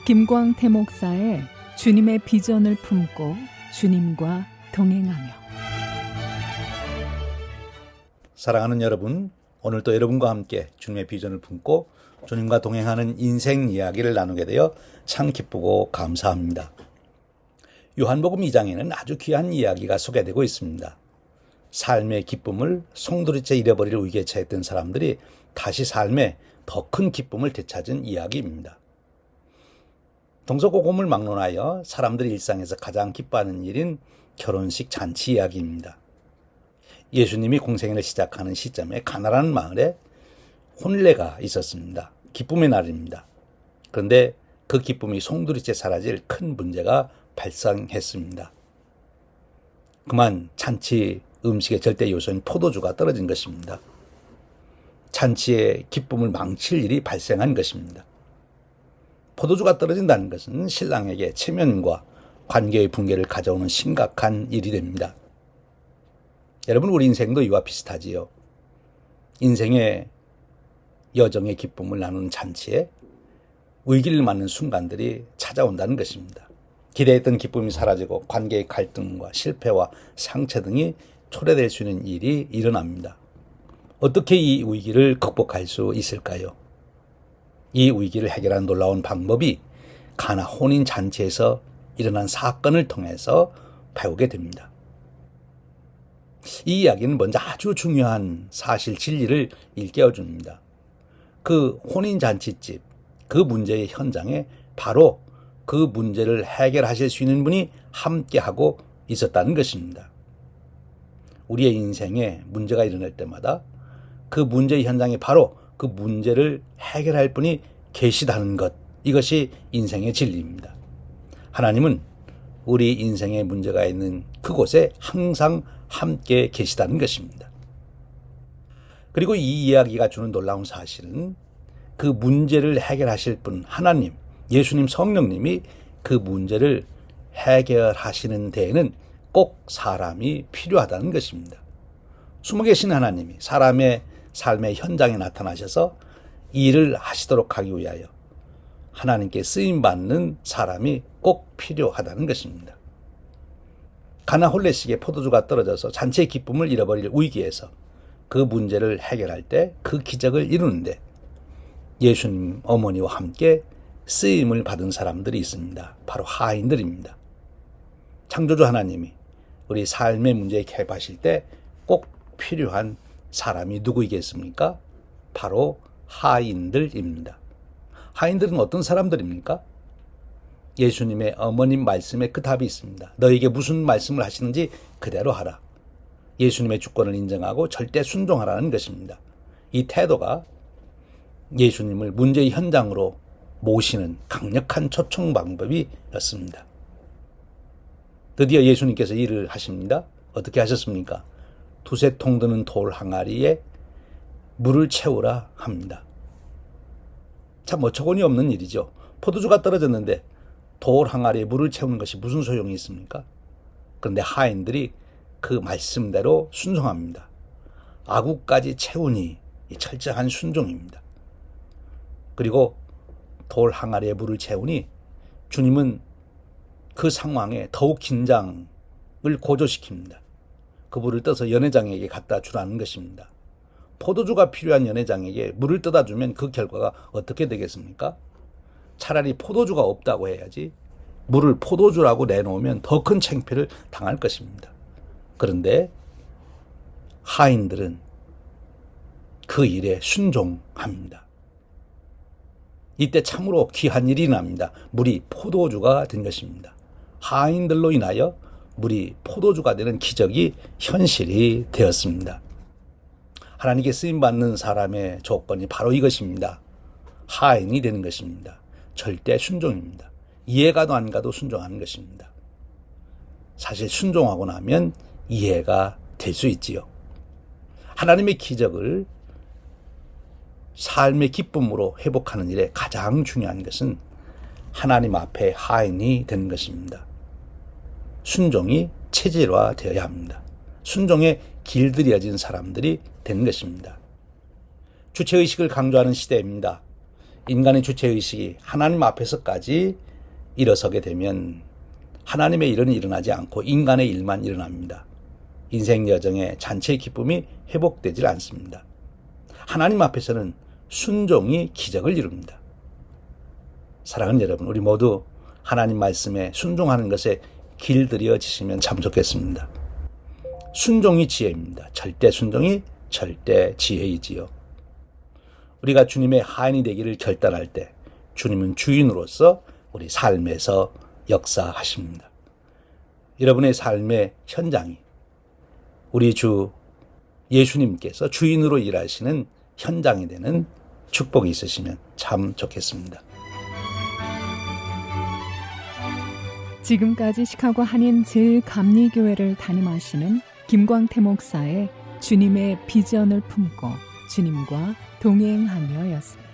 김광태 목사의 주님의 비전을 품고 주님과 동행하며. 사랑하는 여러분, 오늘도 여러분과 함께 주님의 비전을 품고 주님과 동행하는 인생 이야기를 나누게 되어 참 기쁘고 감사합니다. 요한복음 2장에는 아주 귀한 이야기가 소개되고 있습니다. 삶의 기쁨을 송두리째 잃어버릴 위기에 처했던 사람들이 다시 삶에 더 큰 기쁨을 되찾은 이야기입니다. 동서고금을 막론하여 사람들이 일상에서 가장 기뻐하는 일인 결혼식 잔치 이야기입니다. 예수님이 공생애를 시작하는 시점에 가나라는 마을에 혼례가 있었습니다. 기쁨의 날입니다. 그런데 그 기쁨이 송두리째 사라질 큰 문제가 발생했습니다. 그만 잔치 음식의 절대 요소인 포도주가 떨어진 것입니다. 잔치의 기쁨을 망칠 일이 발생한 것입니다. 포도주가 떨어진다는 것은 신랑에게 체면과 관계의 붕괴를 가져오는 심각한 일이 됩니다. 여러분, 우리 인생도 이와 비슷하지요. 인생의 여정의 기쁨을 나누는 잔치에 위기를 맞는 순간들이 찾아온다는 것입니다. 기대했던 기쁨이 사라지고 관계의 갈등과 실패와 상처 등이 초래될 수 있는 일이 일어납니다. 어떻게 이 위기를 극복할 수 있을까요? 이 위기를 해결하는 놀라운 방법이 가나 혼인 잔치에서 일어난 사건을 통해서 배우게 됩니다. 이 이야기는 먼저 아주 중요한 사실 진리를 일깨워 줍니다. 그 혼인 잔치집, 그 문제의 현장에 바로 그 문제를 해결하실 수 있는 분이 함께하고 있었다는 것입니다. 우리의 인생에 문제가 일어날 때마다 그 문제의 현장에 바로 그 문제를 해결할 분이 계시다는 것, 이것이 인생의 진리입니다. 하나님은 우리 인생에 문제가 있는 그곳에 항상 함께 계시다는 것입니다. 그리고 이 이야기가 주는 놀라운 사실은 그 문제를 해결하실 분 하나님, 예수님, 성령님이 그 문제를 해결하시는 데에는 꼭 사람이 필요하다는 것입니다. 숨어 계신 하나님이 사람의 삶의 현장에 나타나셔서 일을 하시도록 하기 위하여 하나님께 쓰임받는 사람이 꼭 필요하다는 것입니다. 가나 혼례식에 포도주가 떨어져서 잔치의 기쁨을 잃어버릴 위기에서 그 문제를 해결할 때 그 기적을 이루는데 예수님 어머니와 함께 쓰임을 받은 사람들이 있습니다. 바로 하인들입니다. 창조주 하나님이 우리 삶의 문제에 개입하실 때 꼭 필요한 사람이 누구이겠습니까? 바로 하인들입니다. 하인들은 어떤 사람들입니까? 예수님의 어머님 말씀에 그 답이 있습니다. 너에게 무슨 말씀을 하시는지 그대로 하라. 예수님의 주권을 인정하고 절대 순종하라는 것입니다. 이 태도가 예수님을 문제의 현장으로 모시는 강력한 초청 방법이었습니다. 드디어 예수님께서 일을 하십니다. 어떻게 하셨습니까? 두세 통 드는 돌 항아리에 물을 채우라 합니다. 참 어처구니 없는 일이죠. 포도주가 떨어졌는데 돌 항아리에 물을 채우는 것이 무슨 소용이 있습니까? 그런데 하인들이 그 말씀대로 순종합니다. 아구까지 채우니 이 철저한 순종입니다. 그리고 돌 항아리에 물을 채우니 주님은 그 상황에 더욱 긴장을 고조시킵니다. 그 물을 떠서 연회장에게 갖다 주라는 것입니다. 포도주가 필요한 연회장에게 물을 떠다 주면 그 결과가 어떻게 되겠습니까? 차라리 포도주가 없다고 해야지 물을 포도주라고 내놓으면 더 큰 창피를 당할 것입니다. 그런데 하인들은 그 일에 순종합니다. 이때 참으로 귀한 일이 납니다. 물이 포도주가 된 것입니다. 하인들로 인하여 물이 포도주가 되는 기적이 현실이 되었습니다. 하나님께 쓰임받는 사람의 조건이 바로 이것입니다. 하인이 되는 것입니다. 절대 순종입니다. 이해가도 안 가도 순종하는 것입니다. 사실 순종하고 나면 이해가 될 수 있지요. 하나님의 기적을 삶의 기쁨으로 회복하는 일에 가장 중요한 것은 하나님 앞에 하인이 되는 것입니다. 순종이 체질화되어야 합니다. 순종에 길들여진 사람들이 되는 것입니다. 주체의식을 강조하는 시대입니다. 인간의 주체의식이 하나님 앞에서까지 일어서게 되면 하나님의 일은 일어나지 않고 인간의 일만 일어납니다. 인생 여정의 잔치의 기쁨이 회복되질 않습니다. 하나님 앞에서는 순종이 기적을 이룹니다. 사랑하는 여러분, 우리 모두 하나님 말씀에 순종하는 것에 길들여지시면 참 좋겠습니다. 순종이 지혜입니다. 절대 순종이 절대 지혜이지요. 우리가 주님의 하인이 되기를 결단할 때 주님은 주인으로서 우리 삶에서 역사하십니다. 여러분의 삶의 현장이 우리 주 예수님께서 주인으로 일하시는 현장이 되는 축복이 있으시면 참 좋겠습니다. 지금까지 시카고 한인 제 감리교회를 담임하시는 김광태 목사의 주님의 비전을 품고 주님과 동행하며였습니다.